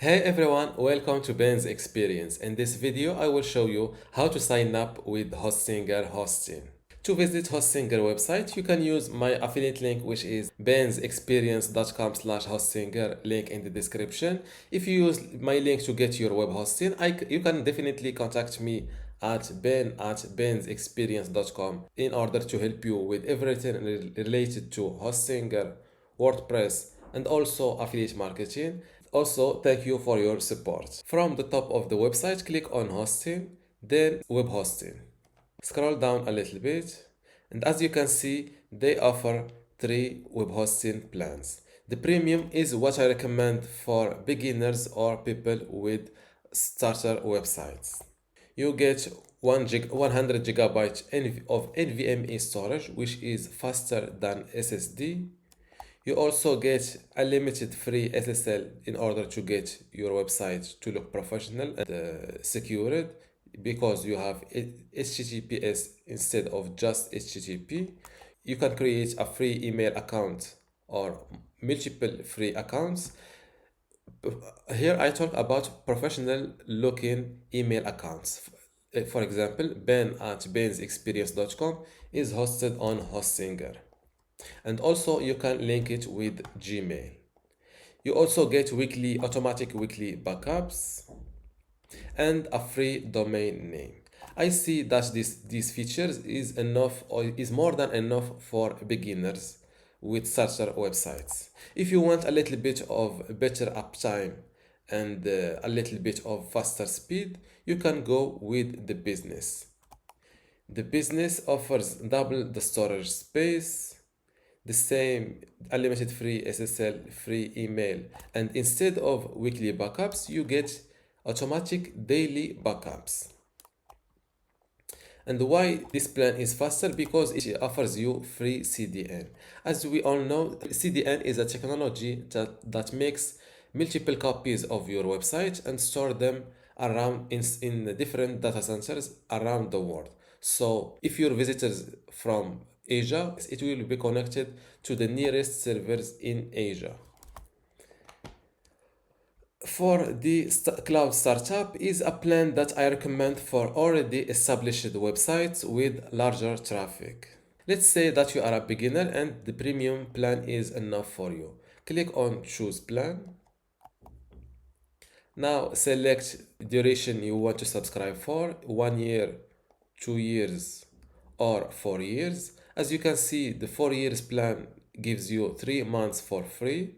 Hey everyone, welcome to Ben's Experience. In this video, I will show you how to sign up with Hostinger Hosting. To visit Hostinger website, you can use my affiliate link, which is bensexperience.com/hostinger, link in the description. If you use my link to get your web hosting, you can definitely contact me at ben@bensexperience.com in order to help you with everything related to Hostinger, WordPress, and also affiliate marketing. Also, thank you for your support. From the top of the website, click on hosting, then web hosting. Scroll down a little bit, and as you can see, they offer three web hosting plans. The premium is what I recommend for beginners or people with starter websites. You get 100 gigabytes of NVMe storage, which is faster than SSD. You also get unlimited free SSL in order to get your website to look professional and secured, because you have HTTPS instead of just HTTP. You can create a free email account or multiple free accounts. Here I talk about professional looking email accounts. For example, ben@bensexperience.com is hosted on Hostinger. And also you can link it with Gmail. You also get automatic weekly backups and a free domain name. I see that these features is enough or is more than enough for beginners with starter websites. If you want a little bit of better uptime and a little bit of faster speed, you can go with the business. The business offers double the storage space, the same unlimited free SSL, free email, and instead of weekly backups, you get automatic daily backups. And why this plan is faster? Because it offers you free CDN. As we all know, CDN is a technology that makes multiple copies of your website and store them around in different data centers around the world. So if your visitors from Asia, it will be connected to the nearest servers in Asia. For the cloud startup is a plan that I recommend for already established websites with larger traffic. Let's say that you are a beginner and the premium plan is enough for you. Click on choose plan. Now select duration you want to subscribe for, 1 year, 2 years, or 4 years. As you can see, the 4 years plan gives you 3 months for free,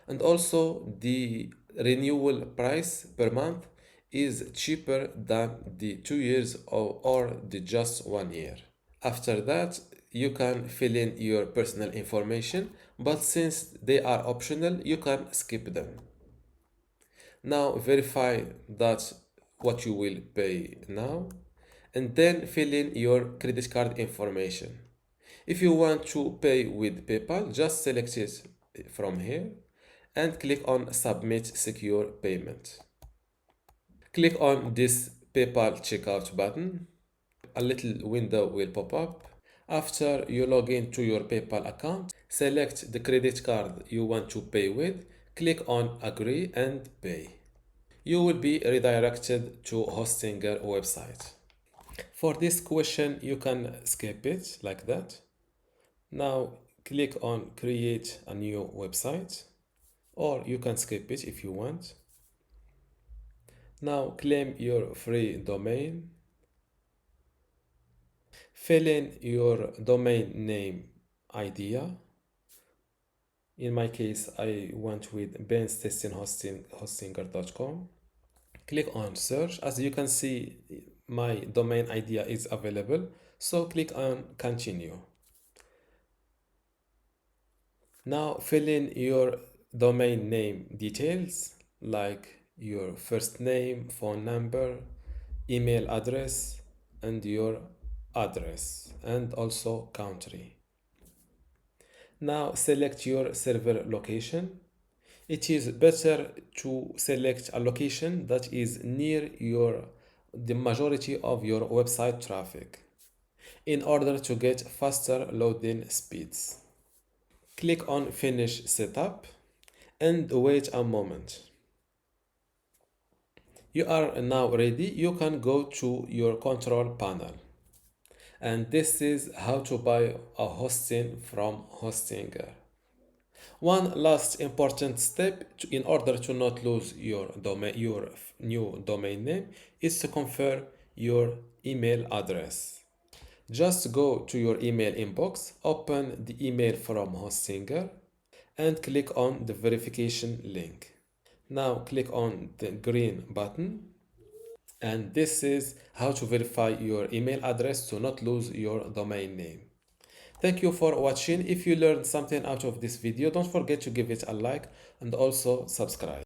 and also the renewal price per month is cheaper than the 2 years or the just 1 year. After that, you can fill in your personal information, but since they are optional, you can skip them. Now verify that what you will pay now, and then fill in your credit card information. If you want to pay with PayPal, just select it from here and click on Submit Secure Payment. Click on this PayPal checkout button. A little window will pop up. After you log in to your PayPal account, select the credit card you want to pay with, click on Agree and Pay. You will be redirected to Hostinger website. For this question, you can skip it like that. Now click on create a new website, or you can skip it if you want. Now claim your free domain. Fill in your domain name idea. In my case, I went with benstestinghostinger.com. Click on search. As you can see, my domain idea is available. So click on continue. Now fill in your domain name details like your first name, phone number, email address, and your address, and also country. Now select your server location. It is better to select a location that is near the majority of your website traffic in order to get faster loading speeds. Click on Finish Setup and wait a moment. You are now ready. You can go to your control panel. And this is how to buy a hosting from Hostinger. One last important step in order to not lose your new domain name is to confirm your email address. Just go to your email inbox, open the email from Hostinger, and click on the verification link. Now click on the green button, and this is how to verify your email address to not lose your domain name. Thank you for watching. If you learned something out of this video, don't forget to give it a like and also subscribe.